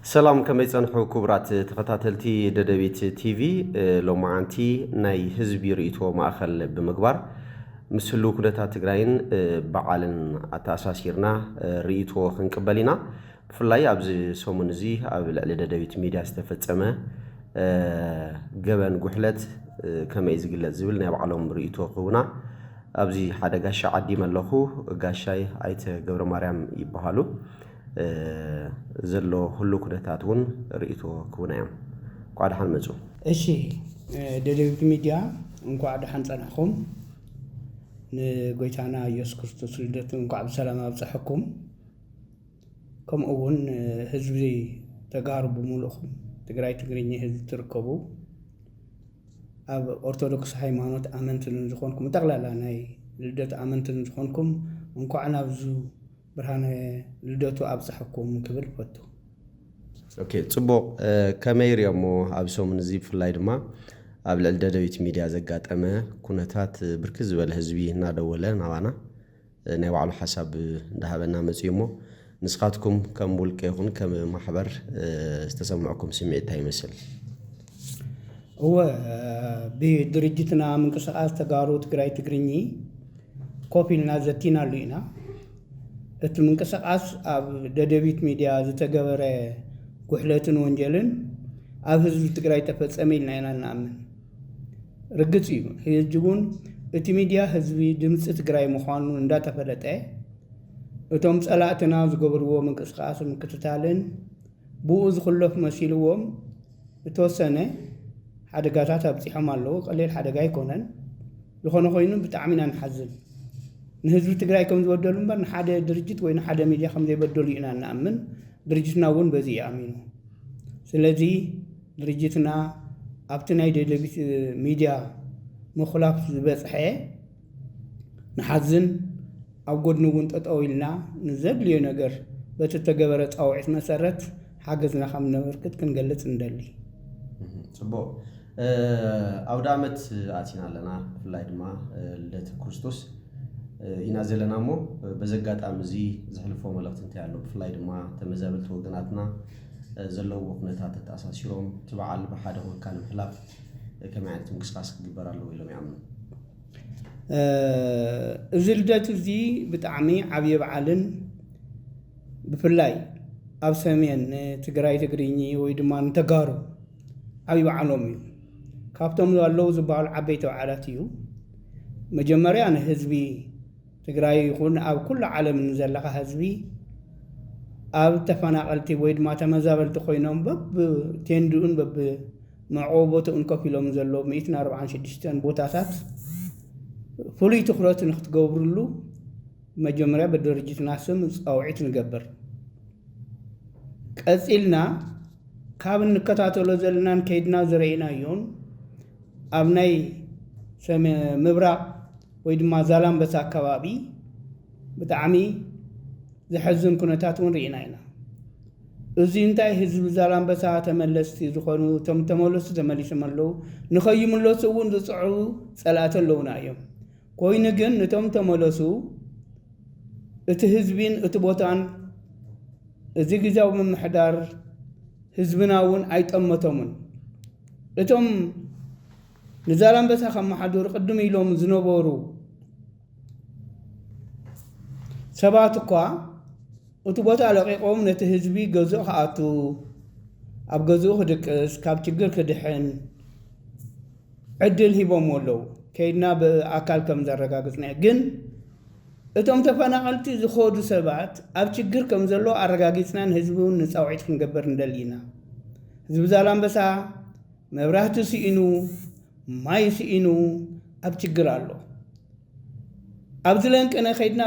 سلام كما يصنحوا كبرات تفتاتلتي ددبيت تي في لو معانتي ناي حزبي ريتو ماخل بمغبار مسلو كدتا تግራይን በዓልን አታሳሲርና ሪቶ ክንቀበሊና ፍላይ አብዚ ሶሙን እዚ አብ ለዕለ ደደቢት ሚዲያ ዝተፈጸመ ገበን ጉሕለት ከመይ ዝግለጽ ዝብል ናይ በዓሎም ሪቶ ኹና አብዚ ሓደ ጋሻ ዓዲ መለኹ ጋሻይ አይተ ገብረ ማርያም ይባሃሉ ዘሎ ሁሉ ኩነታቱን ሪቶ ኩናዮም ቋዳhan መጹ እሺ ደደቢት ሚዲያ እንኳን ዳህን ጸናኹም ንጎይታና ኢየሱስ ክርስቶስ ልደት እንኳን በሰላም አብጽሕኩም ከም እውን ህዝቢ ተጋርቡ ሙሉኹም ትግራይ ትግርኛ ህዝብ ትርከቡ ኣብ ኦርቶዶክስ ሃይማኖት አመንትን ዝኾንኩም ጠቅላላ ናይ ልደት አመንትን ዝኾንኩም እንኳን ኣብዙ ብርሃነ ልደቱ አብጽሕኩም ክብል ፈቱ ኦኬ ጽቦ ከመይርያሞ ኣብሶምን እዚ ፍላይ ድማ ኣብ ልዕል ደደቢት ሚዲያ ዘጋጠመ ኩነታት ብርክዝ ዝበለ ህዝቢ እናደወለ ናባና ናይ ባዕሉ ሓሳብ እንዳሃበና መጽዩሞ ንስኻትኩም ከም ውልቀ ይኹን ከም ማሕበር ዝተሰምዐኩም ስምዒት ይመስል هو بدرجتنا منقسقاس ተጋሩ ትግራይ ትግርኛ ኮፒልና ዘቲና ሉይና እቲ منقسقاس ኣብ ደደቢት ሚዲያ ዝተገበረ ጉሕለትን ወንጀልን ኣብ ህዝቢ ትግራይ ተፈጸመ ኢልና ኢና ንኣምን ርግጽ እዩ ህዝቡን እቲ ሚዲያ ህዝቢ ድምጽ ትግራይ ምዃኑ እንዳተፈለጠ እቶም ጸላእትና ዝገበርዎ منقسقاس ምክትታልን ብኡ ዝኽለፍ መሲልዎም እተወሰነ ሓደጋታት ኣብጽሖም ኣለዎ ቀሊል ሓደጋ ኣይኮነን ዝኾነ ኮይኑ ብጣዕሚ ኢና ንሓዝን ንህዝቢ ትግራይ ከም ዝወደሉ እምበር ንሓደ ድርጅት ወይ ንሓደ ሚድያ ከም ዘይበደሉ ኢና ንኣምን ድርጅትና እውን በዚ ይኣሚኑ ስለዚ ድርጅትና ኣብቲ ናይ ደደቢት ሚድያ ምኽላፍ ዝበጽሐ ንሓዝን ኣብ ጎድኑ እውን ጠጠው ኢልና ንዘድልዮ ነገር በቲ ተገበረ ጻውዒት መሰረት ሓገዝና ከም ነበርክት ክንገልጽ እንደሊ ጽቡቅ አውደ ዓመት አቲና ኣለና ፍላይ ድማ ልደት ክርስቶስ ኢና ዘለናሞ በዘጋጣሚ እዚ ዝሕልፎ መልእኽቲ እንታይ ኣሎ ፍላይ ድማ ተመዛበልቲ ወገናትና ዘለዎ ኩነታት ተኣሳሲሮም ትበዓል ብሓደ ወካል ምሕላፍ ከመይ ዓይነት ምንቅስቃስ ክግበር ኣለዎ ኢሎም ይኣምኑ እዚ ልደት እዚ ብጣዕሚ ዓብዪ በዓልን ብፍላይ ኣብ ሰሜን ትግራይ ትግርኛ ወይ ድማ ንተጋሩ ዓብዪ በዓሎም እዩ ካብቶም ዘለዉ ዝበሃሉ ዓበይቲ በዓላት እዩ መጀመርያ ንህዝቢ ትግራይ ይኹን ኣብ ኩሉ ዓለም ንዘለኻ ህዝቢ ኣብ ተፈናቐልቲ ወይ ድማ ተመዛበልቲ ኮይኖም በብቴንድኡን በብመዕቆቦቶን ኮፍ ኢሎም ዘሎ 146 ቦታታት ፍሉይ ትኹረት ንክትገብሩሉ መጀመርያ በድርጅትና ስም ጻውዒት ንገብር ቀጺልና ካብ እንከታተሎ ዘለናን ከይድና ዝረአና እዮም ኣብ ናይ ምብራቅ ወይ ድማ ዛላምበሳ አካባቢ ብጣዕሚ ዝሕዝን ኩነታት እውን ርኢና ኢና እዚ እንታይ ህዝቢ ዛላምበሳ ተመለስቲ ዝኾኑ ተመለሱ ተመሊሶም ኣለዉ ንኸይምለሱ እውን ዝፅዕቡ ጸላእቲ ኣለውና እዮም ኮይኑ ግን ነቶም ተመለሱ እቲ ህዝቢን እቲ ቦታን እዚ ግዜያዊ ምምሕዳር ህዝብና እውን ኣይጠመቶምን እቶም ንዛላምበሳ ከመሓደሩ ቅድም ኢሎም ዝነበሩ ሰባት እኳ እቲ ቦታ ለቂቆም ነቲ ህዝቢ ገዝኡ ከኣቱ ኣብ ገዝኡ ክድቅስ ካብ ችግር ክድሕን ዕድል ሂቦም ኣለዉ ከይድና ብኣካል ከም ዘረጋግጽና ግን እቶም ተፈናቐልቲ ዝኸዱ ሰባት ኣብ ችግር ከም ዘሎ ኣረጋጊጽና ንህዝቢ እውን ንጻውዒት ክንገበር እንደሊና ህዝቢ ዛላምበሳ መብራህቲ ሲኢኑ ማይ ሲኢኑ ኣብ ችግር ኣሎ ኣብዚ ለንቅነ ከይድና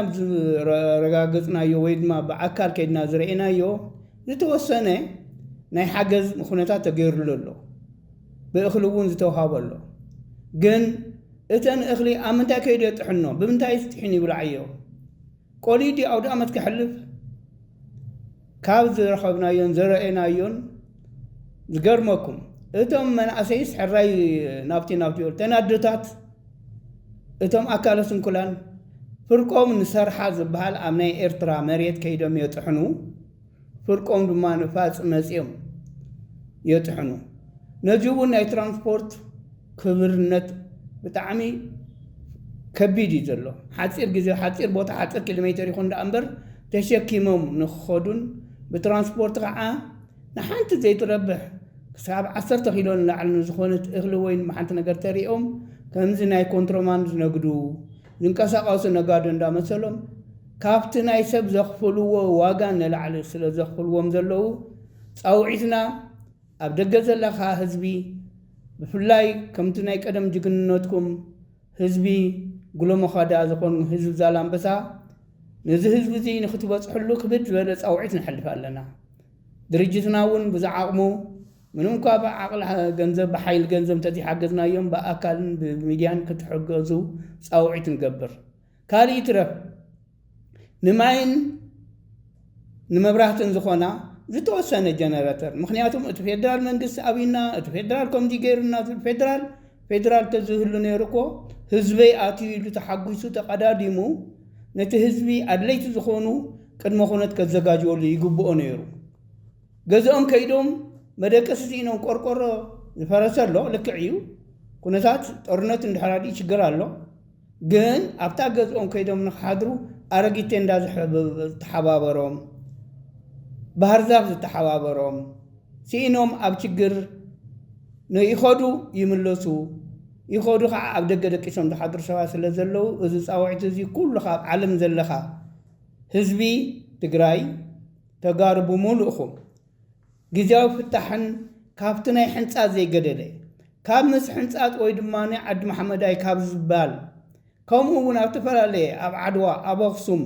ረጋግጽናዮ ወይ ድማ ብኣካል ከይድና ዝረአናዮ ዝተወሰነ ናይ ሓገዝ ኩነታት ተገይሩሉ ኣሎ ብእኽሊ እውን ዝተውሃቦ ኣሎ ግን እተን እኽሊ ኣብ ምንታይ ከይዱ የጥሕኖ ብምንታይ ስጥሒን ይብልዓዮ ቆሊዲ ኣውደ ዓመት ክሕልፍ ካብ ዝረኸብናዮን ዝረአናዮን ዝገርመኩም እቶም መናእሰይስ ሕራይ ናብቲ ተናድታት እቶም ኣካለ ስንኩላን ፍርቆም ንሰርሓ ዝበሃል ኣብ ናይ ኤርትራ መሬት ከይዶም የጥሕኑ ፍርቆም ድማ ንፋጽ መጽዮም የጥሕኑ ነዚውን ናይ ትራንስፖርት ክብርነት ብጣዕሚ ከቢድ እዩ ዘሎ ሓፂር ግዜ ሓፂር ቦታ ሓፂር ኪሎሜትር ይኹን ዳ እምበር ተሸኪሞም ንኽኸዱን ብትራንስፖርት ከዓ ንሓንቲ ዘይትረብሕ ክሳብ 10 ኪሎ ንላዕሊ ዝኾነት እኽሊ ወይ ንሓንቲ ነገር ተሪኦም ከምዚ ናይ ኮንትሮባንድ ዝነግዱ ዝንቀሳቐሱ ነጋዶ እንዳመሰሎም ካብቲ ናይ ሰብ ዘኽፍልዎ ዋጋ ንላዕሊ ስለ ዘኽፍልዎም ዘለዉ ፃውዒትና ኣብ ደገ ዘለኻ ህዝቢ ብፍላይ ከምቲ ናይ ቀደም ጅግንነትኩም ህዝቢ ጉሎመኻዳ ዝኾኑ ህዝቢ ዛላምበሳ ነዚ ህዝቢ እዚ ንኽትበፅሕሉ ክብድ ዝበለ ፃውዒት ንሕልፍ ኣለና ድርጅትና እውን ብዝዓቕሙ ምንም እኳ ብዓቕሊ ገንዘብ ብሓይል ገንዘብ እንተዘይሓገዝናዮም ብኣካልን ብሚድያን ክትሕገዙ ፃውዒት ንገብር ካልእ ትረፍ ንማይን ንመብራህትን ዝኾና ዝተወሰነ ጀነሬተር ምክንያቱም እቲ ፌደራል መንግስቲ ኣብይና እቲ ፌደራል ከምዚ ገይሩና ፌደራል ተዝህሉ ነይሩ እኮ ህዝበይ ኣትዩ ኢሉ ተሓጒሱ ተቐዳዲሙ ነቲ ህዝቢ ኣድለይቲ ዝኾኑ ቅድመ ኩነት ከዘጋጅወሉ ይግብኦ ነይሩ ገዝኦም ከይዶም መደቀሲ ኢኖም ቆርቆሮ ዝፈረሰ ኣሎ ልክዕ እዩ ኩነታት ጦርነት እንድሕራዲ ችግር ኣሎ ግን ኣብታ ገዝኦም ከይዶም ንክሓድሩ ኣረጊቴ እንዳዝተሓባበሮም ባህር ዛፍ ዝተሓባበሮም ሲኢኖም ኣብ ችግር ይኸዱ ይምለሱ ይኸዱ ከዓ ኣብ ደገ ደቂሶም ዝሓድሩ ሰባት ስለ ዘለዉ እዚ ፃውዒት እዚ ኩሉ ካብ ዓለም ዘለኻ ህዝቢ ትግራይ ተጋሩ ብምሉእኹም ግዜያዊ ፍታሕን ካብቲ ናይ ሕንፃት ዘይገደለ ካብ ምስ ሕንፃት ወይ ድማ ናይ ዓዲ መሓመዳይ ካብ ዝባል ከምኡ እውን ኣብ ተፈላለየ ኣብ ዓድዋ ኣብ ኣኽሱም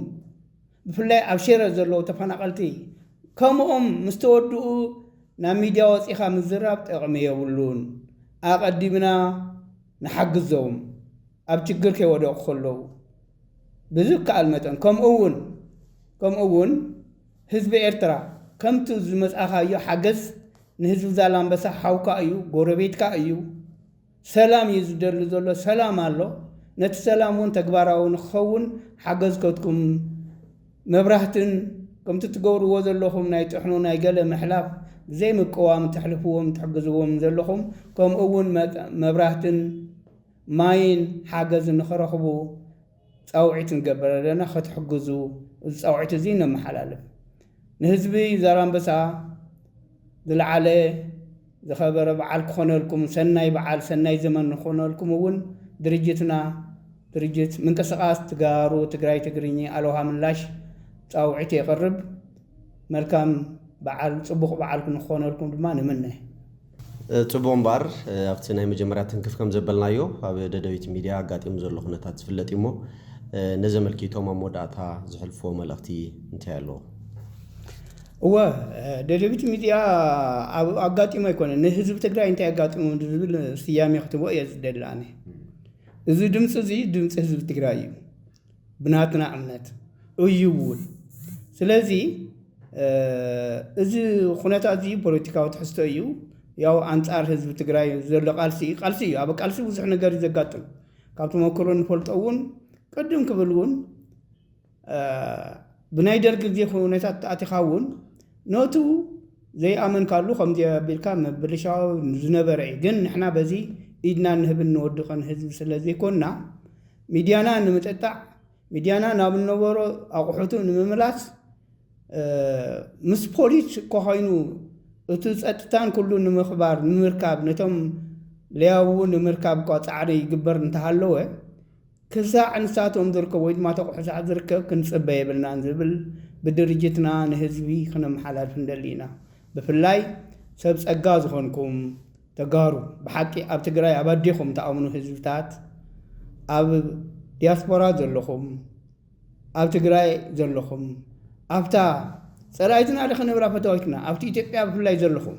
ብፍላይ ኣብ ሽረ ዘለዉ ተፈናቐልቲ ከምኦም ምስ ተወድኡ ናብ ሚድያ ወፂኻ ምዝራብ ጠቕሚ የብሉን ኣቐዲምና ንሓግዞም ኣብ ችግር ከይወደቑ ከለዉ ብዝከኣል መጠን ከምኡውን ህዝቢ ኤርትራ ከምቲ ዝመጻኻዮ ሓገዝ ንህዝቢ ዛላምበሳ ሓውካ እዩ ጎረቤትካ እዩ ሰላም እዩ ዝደሊ ዘሎ ሰላም ኣሎ ነቲ ሰላም እውን ተግባራዊ ንክኸውን ሓገዝከትኩም መብራህትን ከምቲ ትገብርዎ ዘለኹም ናይ ጥሕኑ ናይ ገለ ምሕላፍ ብዘይ ምቅዋም ተሕልፍዎም ትሕግዝዎም ዘለኹም ከምኡውን መብራህትን ማይን ሓገዝ ንኽረኽቡ ፃውዒት ንገበር ኣለና ክትሕግዙ እዚ ፃውዒት እዚ ነመሓላልፍ ንህዝቢ ዛላምበሳ ዝለዓለ ዝኸበረ በዓል ክኾነልኩም ሰናይ በዓል ሰናይ ዘመን ክኾነልኩም እውን ድርጅትና ድርጅት ምንቅስቓስ ተጋሩ ትግራይ ትግርኛ ኣልውሃ ምላሽ ፃውዒት የቕርብ መልካም በዓል ጽቡቕ በዓል ክኾነልኩም ድማ ንምነ ጽቡቕ እምበር ኣብቲ ናይ መጀመርያ ትንክፍ ከም ዘበልናዮ ኣብ ደደቢት ሚድያ ኣጋጢሙ ዘሎ ኩነታት ዝፍለጥ እሞ ነዘመልኪቶም ኣብ መወዳእታ ዝሕልፍዎ መልእኽቲ እንታይ ኣለዎ እወ ደደቢት ሚድያ ኣጋጢሞ ኣይኮነን ንህዝቢ ትግራይ እንታይ ኣጋጢሞ ዝብል ስያሜ ክትቦ እየ ዝደላኒ እዚ ድምፂ እዚ ድምፂ ህዝቢ ትግራይ እዩ ብናትና እምነት እዩ እውን ስለዚ እዚ ኩነታት እዚ ፖለቲካዊ ትሕዝቶ እዩ ያው አንጻር ህዝብ ትግራይ ዘሎ ቃልሲ እዩ ኣብ ቃልሲ ብዙሕ ነገር ይዘጋጥም ካብቲ መክሮ ንፈልጦውን ቅድም ክብልውን ብናይ ደርግ ግዜ ኩነታት ኣቲኻውን ኖቱ ዘይኣመን ካሉ ከምዚ ኣቢልካ መብልሻው ዝነበረ ግን ንሕና በዚ ኢድና ንህብን ንወድቐን ህዝቢ ስለዘይኮንና ሚድያና ንምጥጣዕ ሚድያና ናብ ነበሮ ኣቑሑቱ ንምምላስ ምስ ፖሊስ ኮኾይኑ እቲ ጸጥታን ኩሉ ንምኽባር ንምርካብ ነቶም ለያው ንምርካብ ቋጻዕሪ ይግበር እንተሃለወ ክሳዕ ንሳቶም ዝርከብ ወይ ድማ ተቑሑሳት ዝርከብ ክንጽበ የብልናን ዝብል ብድርጅትና ንህዝቢ ክነመሓላልፍ እንደሊና ብፍላይ ሰብ ጸጋ ዝኾንኩም ተጋሩ ብሓቂ ኣብ ትግራይ ኣብ ኣዴኹም ተኣምኑ ህዝብታት ኣብ ዲያስፖራ ዘለኹም ኣብ ትግራይ ዘለኹም ኣብታ ጸላይትና ለኽንብራ ፈተዋይትና ኣብቲ ኢትዮጵያ ብፍላይ ዘለኹም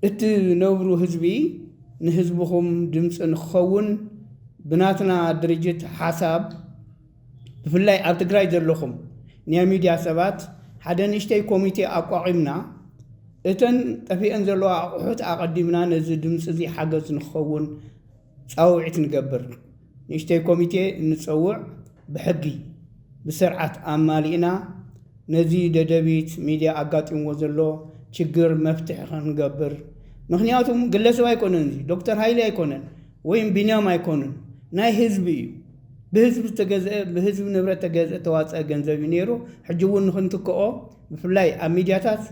እቲ ነብሩ ህዝቢ ንህዝብኹም ድምፂ ንክኸውን ብናትና ድርጅት ሓሳብ ብፍላይ ኣብ ትግራይ ዘለኹም ናይ ሚድያ ሰባት ሓደ ንእሽተይ ኮሚቴ ኣቋቒምና እተን ጠፊአን ዘለዋ ኣቑሑት ኣቐዲምና ነዚ ድምፂ እዚ ሓገዝ ንክኸውን ፃውዒት ንገብር ንእሽተይ ኮሚቴ ንፀውዕ ብሕጊ ብስርዓት ኣማሊእና نزي ددبيت ميديا أقاتم وزلو شجر مفتح خنقبر مخنياتهم قلسوا يكونن دكتور هايلي يكونن وين بنيام يكونن ناي حزبي بحزب تجزء بحزب نبرة تجزء تواتس جنزب نيرو حجون خنتكو بفلاي أميدياتات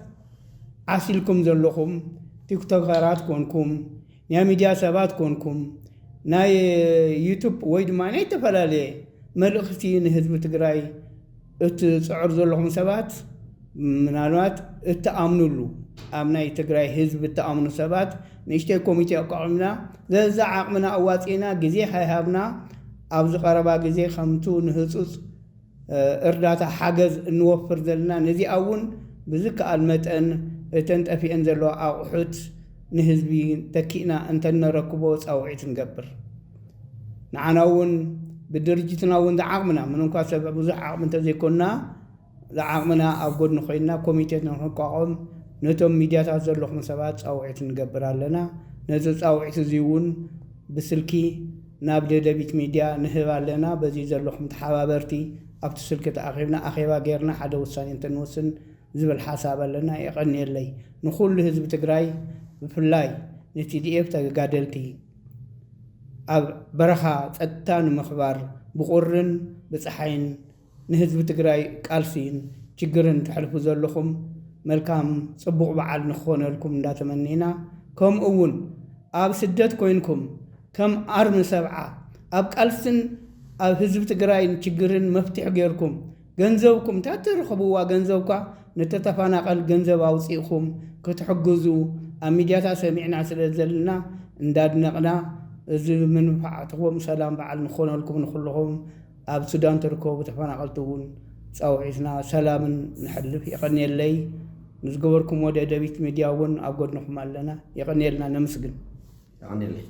عسلكم زلهم تيك توك غارات كونكم يا ميديا سبات كونكم ناي يوتيوب ويد ما ناي تفلالي ملختي نحزب تجراي تصعر زلهم سبات منالات التأمن له أمناي تجراي حزب التأمن سبات نشتى كوميتي قائمنا ذا عقمنا أواتينا جزي هابنا أبز قربا جزي خمتو نهصص إرداتا حجز نوفر ذلنا نزي أون بذك المتن تنتفي أنزلوا أوحد نهزبي تكينا أنت نركبوس أو عيت نقبر نعناون بدرجتنا ون دعقمنا منهم كاسب بزح عقم تزي كنا دعقمنا أقول نخينا كوميتي نقاوم نتم ميديا تزلوا خمسات أو عيت نقبر لنا نزل أو عيت زيون بسلكي نابدأ دبيت ميديا نهوا لنا بزي زلوا خمس حوابرتي أبت سلكة أخينا أخيوا غيرنا حدا وصاني تنوسن زبل حساب لنا يقني لي نخول لحزب تجراي بفلاي نتي دي اف تقادلتي أب برخا تتان مخبار بقرن بصحين نحزب تجراي قالسين شجرن تحلفوا زلكم ملكام صبغ بعد نخون لكم دا تمنينا كم أول أب سدت كوينكم كم أرم سبعة أب قالسن أب حزب تجراي شجرن مفتح غيركم ገንዘብኩም ታትርخبوا ገንዘብኳ ነተተፋናቀል ገንዘብ አውጽኢኹም ከተحجዙ አሚዲያታ ሰሚዕና ስለዘልና እንዳድነቅና እዚ ምንፋዓትኩም ሰላም በዓል ንኾነልኩም ንኹልኹም ኣብ ሱዳን ትርከቡ ተፈናቀልቱን ጻውዒትና ሰላምን ንሕልፍ ይቀንየለይ ንዝገበርኩም ወደ ደቢት ሚዲያውን ኣብ ጎድንኩም ኣለና ይቀንየልና ነምስግን ይቀንየለይ